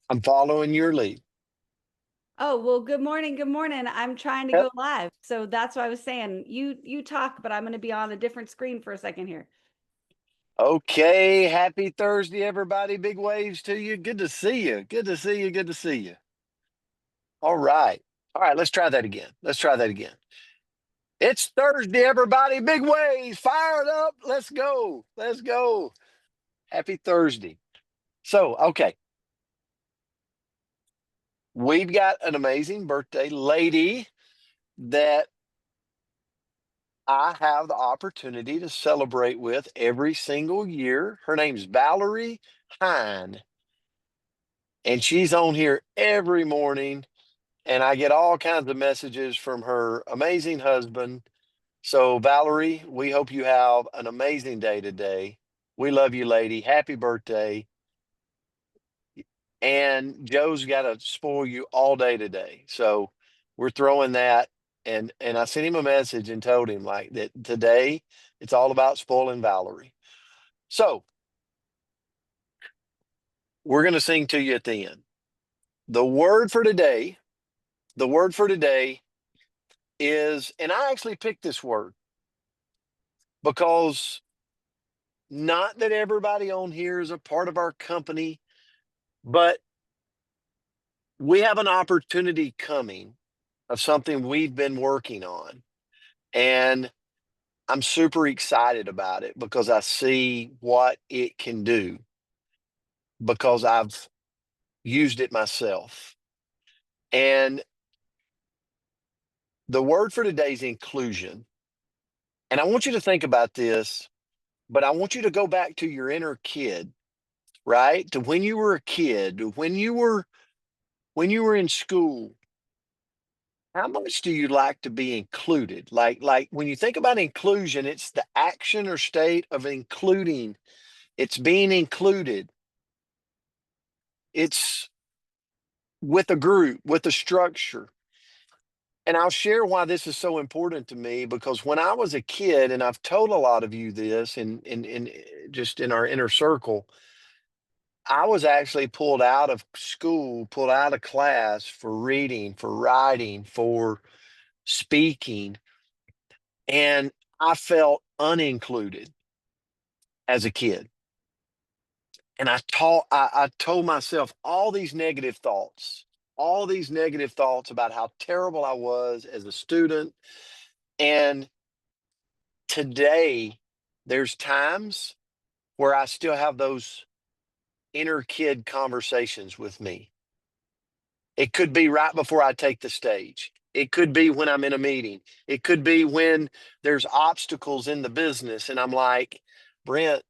I'm following your lead. Oh, well, good morning. Good morning. I'm trying to Yep. go live. So that's what I was saying. You talk, but I'm going to be on a different screen for a second here. Okay. Happy Thursday, everybody. Big waves to you. Good to see you. Good to see you. Good to see you. All right. All right. Let's try that again. Let's try that again. It's Thursday, everybody. Big waves. Fired up. Let's go. Let's go. Happy Thursday. So, okay. We've got an amazing birthday lady that I have the opportunity to celebrate with every single year. Her name's Valerie Hine. And she's on here every morning, and I get all kinds of messages from her amazing husband. So, Valerie, we hope you have an amazing day today. We love you, lady. Happy birthday. And Joe's got to spoil you all day today. So, we're throwing that. And I sent him a message and told him like that today it's all about spoiling Valerie. So, we're going to sing to you at the end. The word for today, the word for today is, and I actually picked this word because not that everybody on here is a part of our company, but we have an opportunity coming of something we've been working on. And I'm super excited about it because I see what it can do because I've used it myself. And the word for today is inclusion. And I want you to think about this, but I want you to go back to your inner kid, right? To when you were a kid, when you were in school, how much do you like to be included? Like when you think about inclusion, it's the action or state of including. It's being included. It's with a group, with a structure. And I'll share why this is so important to me because when I was a kid, and I've told a lot of you this in just in our inner circle, I was actually pulled out of school, pulled out of class for reading, for writing, for speaking, and I felt unincluded as a kid. And I told myself all these negative thoughts about how terrible I was as a student. And today, there's times where I still have those inner kid conversations with me. It could be right before I take the stage. It could be when I'm in a meeting. It could be when there's obstacles in the business and I'm like, Brent,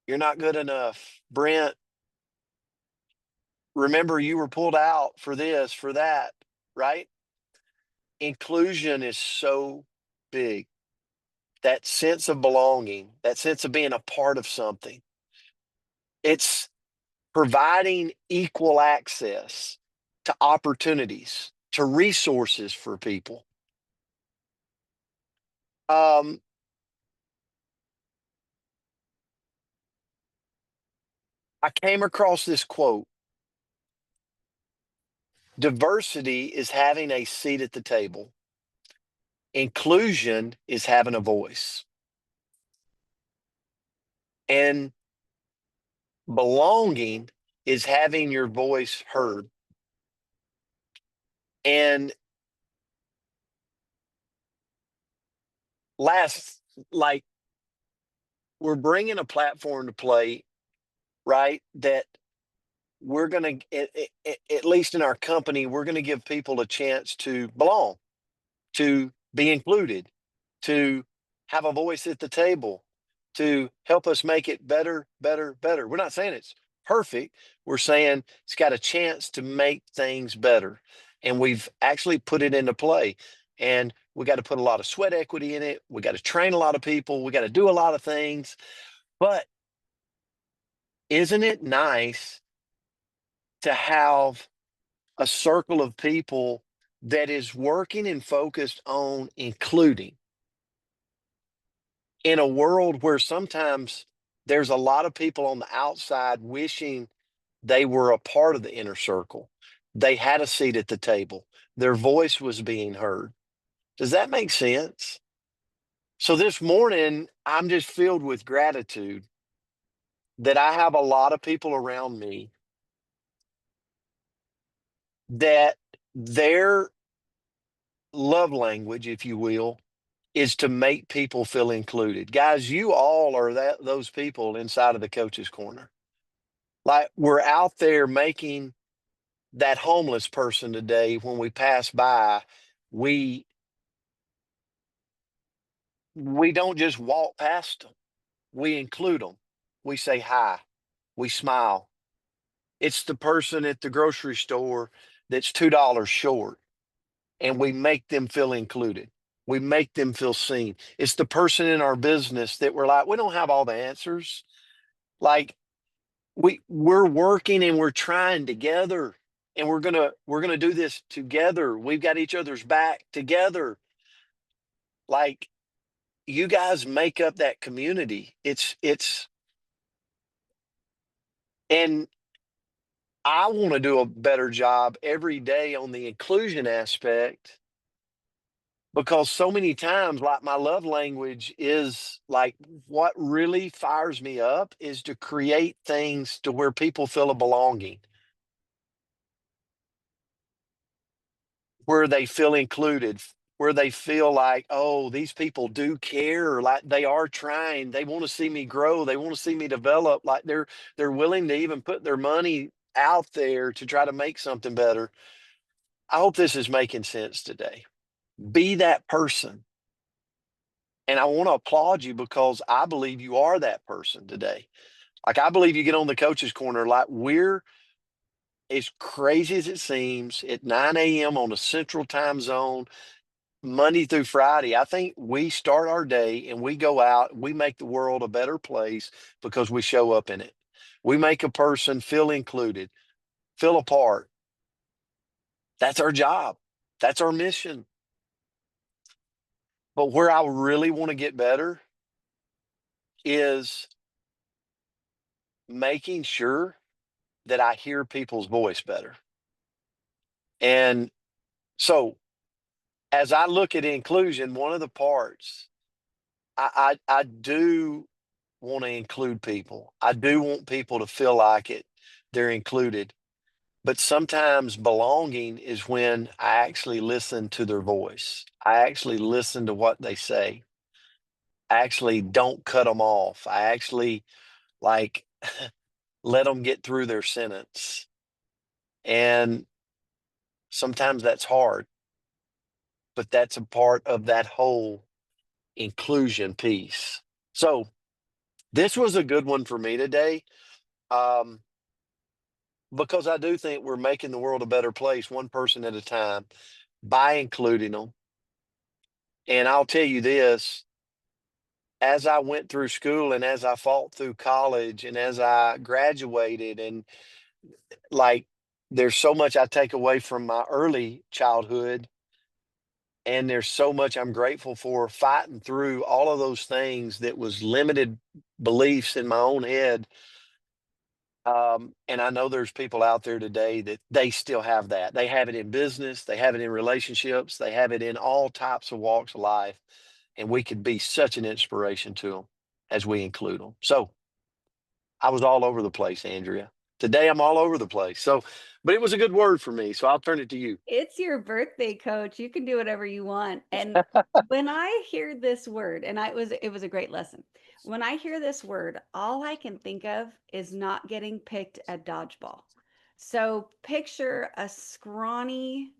you're not good enough. Brent, remember you were pulled out for this, for that, right? Inclusion is so big. That sense of belonging, that sense of being a part of something. It's providing equal access to opportunities, to resources for people. Um, I came across this quote: diversity is having a seat at the table, inclusion is having a voice, and belonging is having your voice heard. And last, like, we're bringing a platform to play, right? That we're going to, at least in our company, we're going to give people a chance to belong, to be included, to have a voice at the table, to help us make it better, better, better. We're not saying it's perfect. We're saying it's got a chance to make things better. And we've actually put it into play. And we got to put a lot of sweat equity in it. We got to train a lot of people. We got to do a lot of things. But isn't it nice to have a circle of people that is working and focused on including in a world where sometimes there's a lot of people on the outside wishing They were a part of the inner circle. They had a seat at the table. Their voice was being heard. Does that make sense? So this morning, I'm just filled with gratitude that I have a lot of people around me that their love language, if you will, is to make people feel included. Guys, you all are those people inside of the coach's corner. Like we're out there making that homeless person today when we pass by, we we don't just walk past them. We include them. We say hi. We smile. It's the person at the grocery store that's $2 short, and we make them feel included. We make them feel seen. It's the person in our business that we're like, we don't have all the answers. Like we're working and we're trying together, and we're gonna do this together. We've got each other's back together. Like you guys make up that community. It's and I want to do a better job every day on the inclusion aspect because so many times, like my love language is like what really fires me up is to create things to where people feel a belonging, where they feel included, where they feel like, oh, these people do care, like they are trying, they want to see me grow, they want to see me develop, like they're willing to even put their money out there to try to make something better. I hope this is making sense today. Be that person. And I want to applaud you because I believe you are that person today. Like I believe you get on the coach's corner, like we're as crazy as it seems at 9 a.m. on a central time zone, Monday through Friday. I think we start our day and we go out, we make the world a better place because we show up in it. We make a person feel included, feel a part. That's our job. That's our mission. But where I really want to get better is making sure that I hear people's voice better. And so as I look at inclusion, one of the parts I do want to include people. I do want people to feel like they're included. But sometimes belonging is when I actually listen to their voice. I actually listen to what they say. I actually don't cut them off. I actually like let them get through their sentence. And sometimes that's hard, but that's a part of that whole inclusion piece. So this was a good one for me today, um, because I do think we're making the world a better place, one person at a time, by including them. And I'll tell you this, as I went through school and as I fought through college and as I graduated, and like, there's so much I take away from my early childhood. And there's so much I'm grateful for fighting through all of those things that was limited beliefs in my own head. And I know there's people out there today that they still have that. They have it in business, they have it in relationships, they have it in all types of walks of life. And we could be such an inspiration to them as we include them. So I was all over the place, Andrea. Today I'm all over the place. So, but it was a good word for me. So I'll turn it to you. It's your birthday, coach. You can do whatever you want. And when I hear this word, and it was a great lesson. When I hear this word, all I can think of is not getting picked at dodgeball. So picture a scrawny,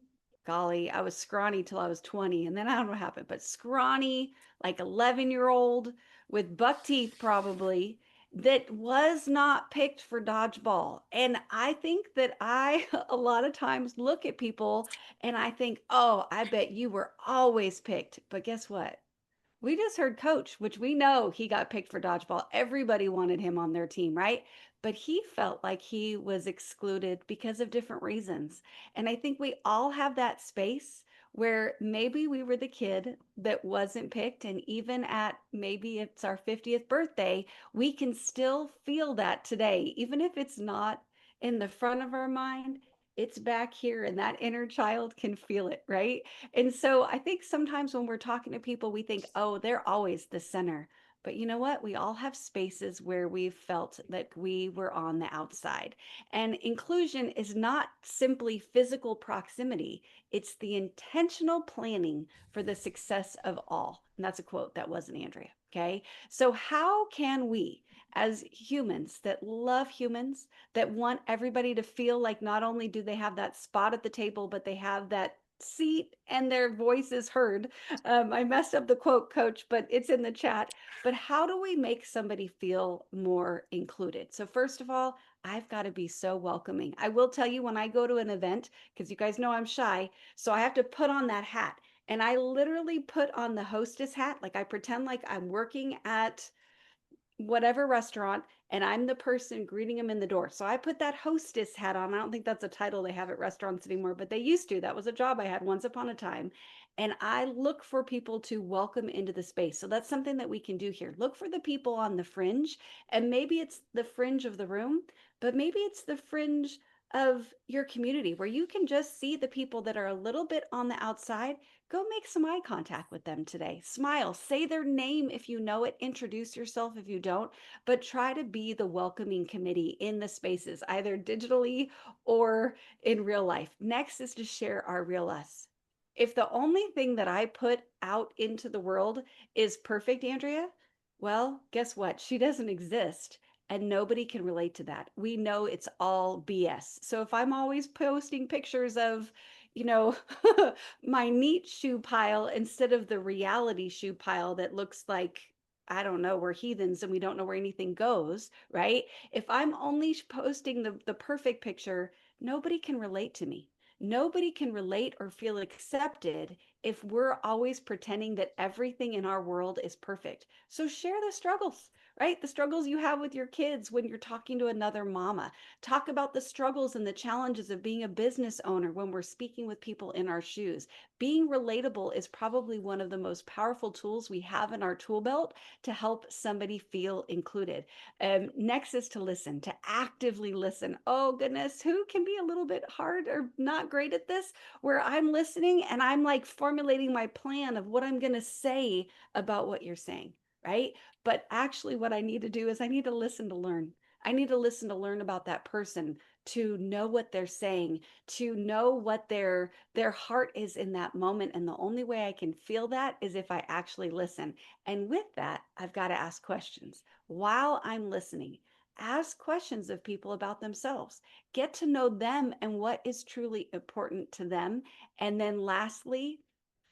golly, I was scrawny till I was 20, and then I don't know what happened, but scrawny, like 11-year-old with buck teeth probably, that was not picked for dodgeball. And I think that I a lot of times look at people and I think, oh, I bet you were always picked. But guess what? We just heard coach, which we know he got picked for dodgeball. Everybody wanted him on their team, right? But he felt like he was excluded because of different reasons. And I think we all have that space where maybe we were the kid that wasn't picked. And even at maybe it's our 50th birthday, we can still feel that today, even if it's not in the front of our mind, it's back here, and that inner child can feel it, right? And so I think sometimes when we're talking to people, we think, oh, they're always the center. But you know what? We all have spaces where we've felt that we were on the outside. And inclusion is not simply physical proximity, it's the intentional planning for the success of all. And that's a quote, that wasn't Andrea. Okay. So, how can we, as humans that love humans, that want everybody to feel like not only do they have that spot at the table, but they have that seat and their voice is heard? I messed up the quote, coach, but it's in the chat. But how do we make somebody feel more included? So, first of all, I've got to be so welcoming. I will tell you, when I go to an event, because you guys know I'm shy, so I have to put on that hat. And I literally put on the hostess hat. Like I pretend like I'm working at whatever restaurant and I'm the person greeting them in the door. So I put that hostess hat on. I don't think that's a title they have at restaurants anymore, but they used to. That was a job I had once upon a time. And I look for people to welcome into the space. So that's something that we can do here. Look for the people on the fringe, and maybe it's the fringe of the room, but maybe it's the fringe of your community where you can just see the people that are a little bit on the outside. Go make some eye contact with them today. Smile, say their name if you know it, introduce yourself if you don't, but try to be the welcoming committee in the spaces, either digitally or in real life. Next is to share our real us. If the only thing that I put out into the world is perfect, Andrea, well, guess what? She doesn't exist. And nobody can relate to that. We know it's all BS. So if I'm always posting pictures of, you know, my neat shoe pile instead of the reality shoe pile that looks like, I don't know, we're heathens and we don't know where anything goes, right? If I'm only posting the perfect picture, nobody can relate to me. Nobody can relate or feel accepted if we're always pretending that everything in our world is perfect. So share the struggles, right? The struggles you have with your kids when you're talking to another mama. Talk about the struggles and the challenges of being a business owner when we're speaking with people in our shoes. Being relatable is probably one of the most powerful tools we have in our tool belt to help somebody feel included. Next is to listen, to actively listen. Oh, goodness, who can be a little bit hard or not great at this? Where I'm listening and I'm like formulating my plan of what I'm going to say about what you're saying, right? But actually, what I need to do is I need to listen to learn. I need to listen to learn about that person, to know what they're saying, to know what their heart is in that moment. And the only way I can feel that is if I actually listen. And with that, I've got to ask questions. While I'm listening, ask questions of people about themselves. Get to know them and what is truly important to them. And then lastly,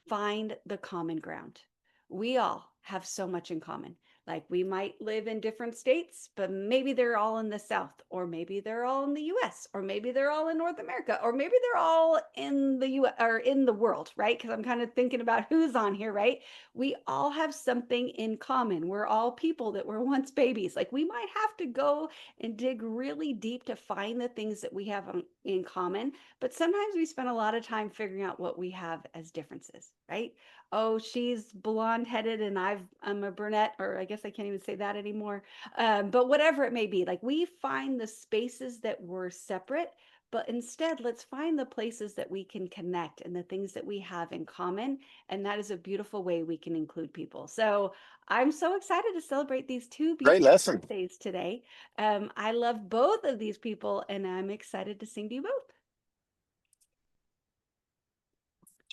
find the common ground. We all have so much in common. Like we might live in different states, but maybe they're all in the South, or maybe they're all in the US, or maybe they're all in North America, or maybe they're all in the US or in the world, right? Because I'm kind of thinking about who's on here, right? We all have something in common. We're all people that were once babies. Like we might have to go and dig really deep to find the things that we have in common, but sometimes we spend a lot of time figuring out what we have as differences, right? Oh, she's blonde headed and I'm a brunette, or I guess I can't even say that anymore. But whatever it may be, like we find the spaces that were separate, but instead let's find the places that we can connect and the things that we have in common. And that is a beautiful way we can include people. So I'm so excited to celebrate these two Great beautiful lesson. birthdays today. I love both of these people and I'm excited to sing to you both.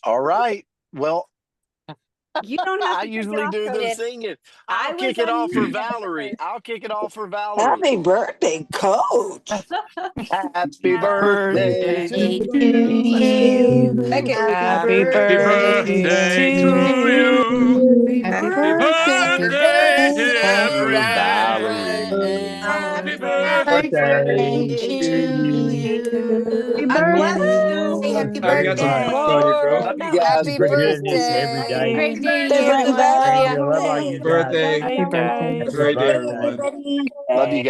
All right. Well, You don't have I to kick it usually off, do the coach. singing. I I'll was kick it off for unmuted. I went Valerie. first. I'll kick it off for Valerie. Happy birthday, Coach. Happy birthday Birthday to to you. you. Thank you. Happy Happy birthday birthday to to you. you. Happy Happy birthday, birthday, dear Dear friend. Valerie. Happy happy birthday birthday Birthday to to to you. Happy you. God you. bless birthday. you. Happy Love you so much, birthday. Sonya girl. Love you guys. Happy Great Goodness, every birthday. day. Happy Happy Birthday, birthday, Brenda. Brenda. Thank See ya. you. I love all Birthday. you Happy guys. birthday. Happy Have a birthday. great day, Birthday, everyone. everybody. Love you guys.